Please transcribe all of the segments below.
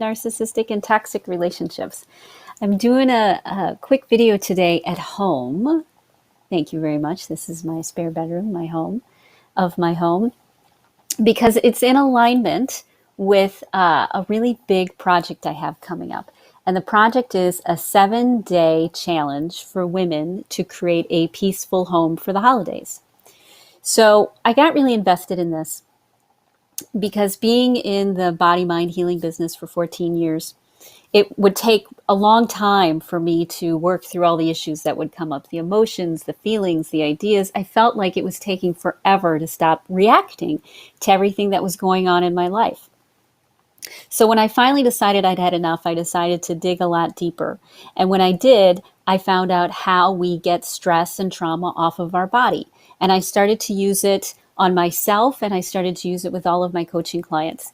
narcissistic and toxic relationships. I'm doing a quick video today at home. Thank you very much. This is my spare bedroom, my home, because it's in alignment with a really big project I have coming up. And the project is a 7-day challenge for women to create a peaceful home for the holidays. So I got really invested in this because being in the body mind healing business for 14 years, it would take a long time for me to work through all the issues that would come up, the emotions, the feelings, the ideas. I felt like it was taking forever to stop reacting to everything that was going on in my life. So when I finally decided I'd had enough, I decided to dig a lot deeper. And when I did, I found out how we get stress and trauma off of our body. And I started to use it on myself, and I started to use it with all of my coaching clients.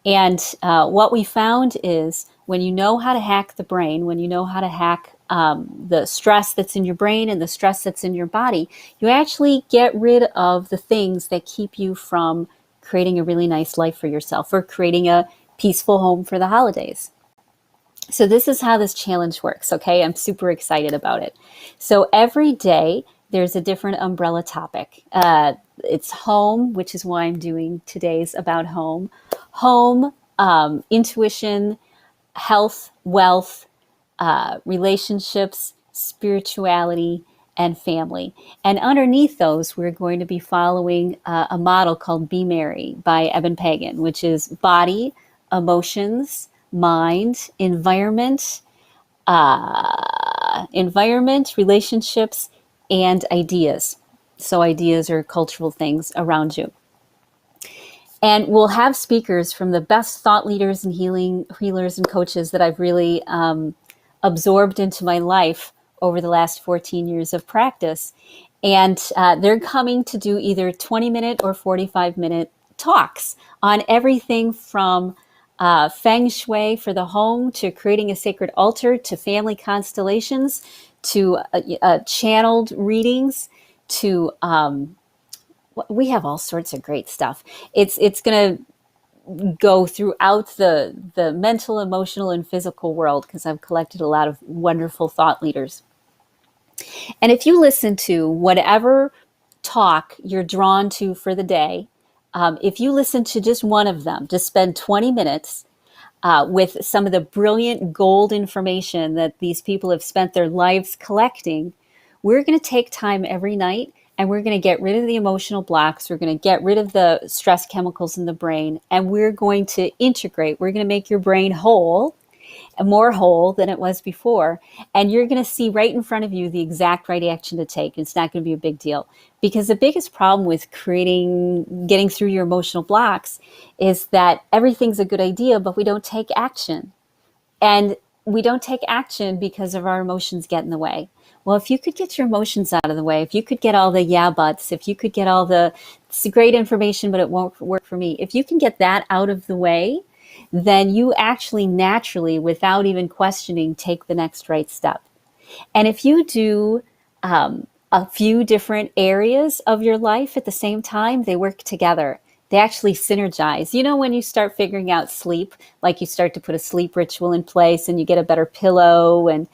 And what we found is when you know how to hack the brain, when you know how to hack the stress that's in your brain and the stress that's in your body, you actually get rid of the things that keep you from creating a really nice life for yourself or creating a peaceful home for the holidays. So this is how this challenge works, okay? I'm super excited about it. So every day there's a different umbrella topic. It's home, which is why I'm doing today's about home. Home, intuition, health, wealth, relationships, spirituality, and family. And underneath those, we're going to be following a model called Be Merry by Eben Pagan, which is body, emotions, mind, environment, relationships, and ideas. So ideas are cultural things around you. And we'll have speakers from the best thought leaders and healers and coaches that I've really absorbed into my life over the last 14 years of practice. And they're coming to do either 20-minute or 45-minute talks on everything from feng shui for the home to creating a sacred altar to family constellations to channeled readings to we have all sorts of great stuff. It's going to go throughout the mental, emotional, and physical world because I've collected a lot of wonderful thought leaders. And if you listen to whatever talk you're drawn to for the day, if you listen to just one of them, just spend 20 minutes with some of the brilliant gold information that these people have spent their lives collecting, we're going to take time every night and we're going to get rid of the emotional blocks. We're going to get rid of the stress chemicals in the brain, and we're going to integrate. We're going to make your brain whole, and more whole than it was before. And you're going to see right in front of you the exact right action to take. It's not going to be a big deal, because the biggest problem with getting through your emotional blocks is that everything's a good idea, but we don't take action. And we don't take action because of our emotions get in the way. Well, if you could get your emotions out of the way, if you could get all the yeah buts, if you could get all it's great information, but it won't work for me. If you can get that out of the way, then you actually naturally, without even questioning, take the next right step. And if you do a few different areas of your life at the same time, they work together. They actually synergize. You know, when you start figuring out sleep, like you start to put a sleep ritual in place and you get a better pillow and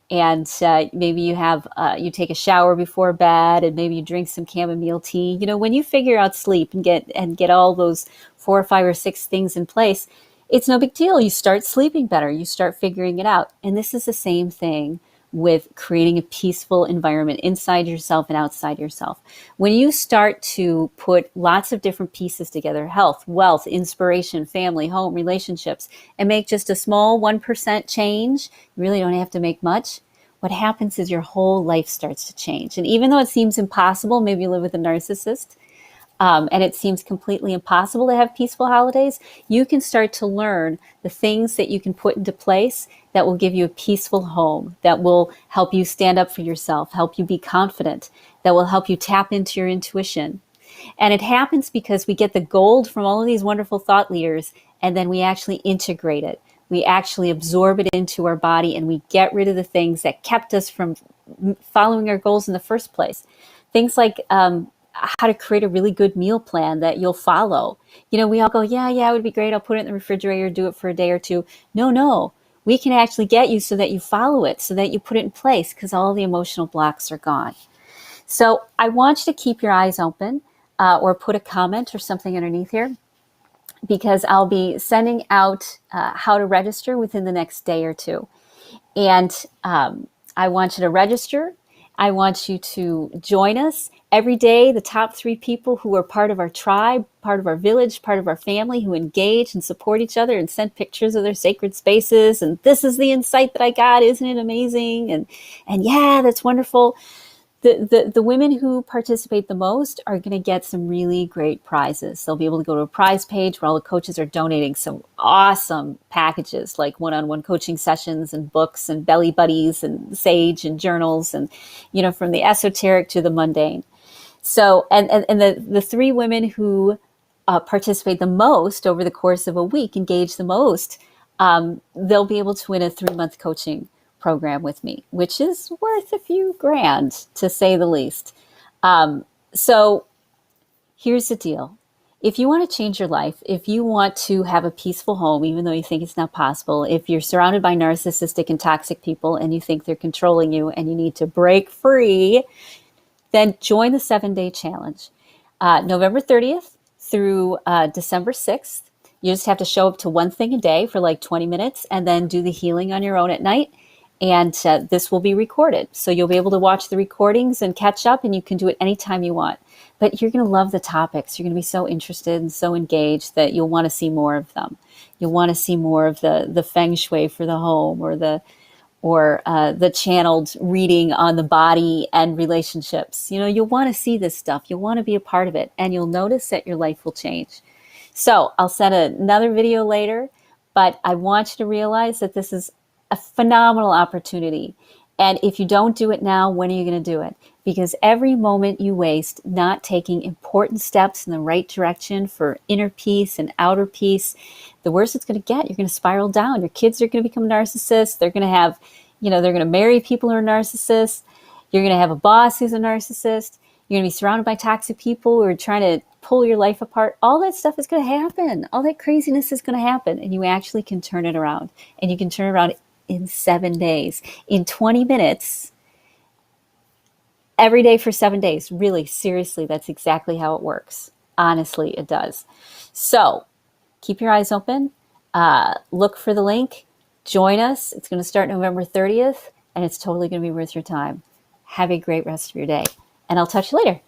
maybe you take a shower before bed and maybe you drink some chamomile tea. You know, when you figure out sleep and get all those 4 or 5 or 6 things in place, it's no big deal. You start sleeping better. You start figuring it out. And this is the same thing with creating a peaceful environment inside yourself and outside yourself. When you start to put lots of different pieces together, health, wealth, inspiration, family, home, relationships, and make just a small 1% change, you really don't have to make much. What happens is your whole life starts to change. And even though it seems impossible, maybe you live with a narcissist, and it seems completely impossible to have peaceful holidays, you can start to learn the things that you can put into place that will give you a peaceful home, that will help you stand up for yourself, help you be confident, that will help you tap into your intuition. And it happens because we get the gold from all of these wonderful thought leaders, and then we actually integrate it. We actually absorb it into our body, and we get rid of the things that kept us from following our goals in the first place. Things like how to create a really good meal plan that you'll follow. We all go, yeah, it would be great. I'll put it in the refrigerator, do it for a day or two. No, we can actually get you so that you follow it, so that you put it in place, because all the emotional blocks are gone. So I want you to keep your eyes open, or put a comment or something underneath here, because I'll be sending out how to register within the next day or two. And I want you to register. I want you to join us every day. The top 3 people who are part of our tribe, part of our village, part of our family, who engage and support each other and send pictures of their sacred spaces. And this is the insight that I got. Isn't it amazing? And yeah, that's wonderful. The women who participate the most are going to get some really great prizes. They'll be able to go to a prize page where all the coaches are donating some awesome packages, like one-on-one coaching sessions and books and belly buddies and sage and journals, and from the esoteric to the mundane. So, and the 3 women who participate the most over the course of a week, engage the most, they'll be able to win a 3-month coaching program with me, which is worth a few grand, to say the least. So here's the deal. If you want to change your life, if you want to have a peaceful home, even though you think it's not possible, if you're surrounded by narcissistic and toxic people and you think they're controlling you and you need to break free, then join the 7-day challenge. November 30th through December 6th. You just have to show up to one thing a day for like 20 minutes and then do the healing on your own at night. And this will be recorded. So you'll be able to watch the recordings and catch up, and you can do it anytime you want. But you're going to love the topics. You're going to be so interested and so engaged that you'll want to see more of them. You'll want to see more of the feng shui for the home, or the channeled reading on the body and relationships. You'll want to see this stuff. You'll want to be a part of it, and you'll notice that your life will change. So I'll send another video later, but I want you to realize that this is a phenomenal opportunity. And if you don't do it now, when are you going to do it? Because every moment you waste not taking important steps in the right direction for inner peace and outer peace, the worse it's going to get. You're going to spiral down. Your kids are going to become narcissists. They're going to have, they're going to marry people who are narcissists. You're going to have a boss who's a narcissist. You're going to be surrounded by toxic people who are trying to pull your life apart. All that stuff is going to happen. All that craziness is going to happen. And you actually can turn it around. And you can turn it around in 7 days, in 20 minutes, every day for 7 days. Really, seriously, that's exactly how it works. Honestly, it does. So keep your eyes open. Look for the link. Join us. It's going to start November 30th, and it's totally going to be worth your time. Have a great rest of your day. And I'll touch you later.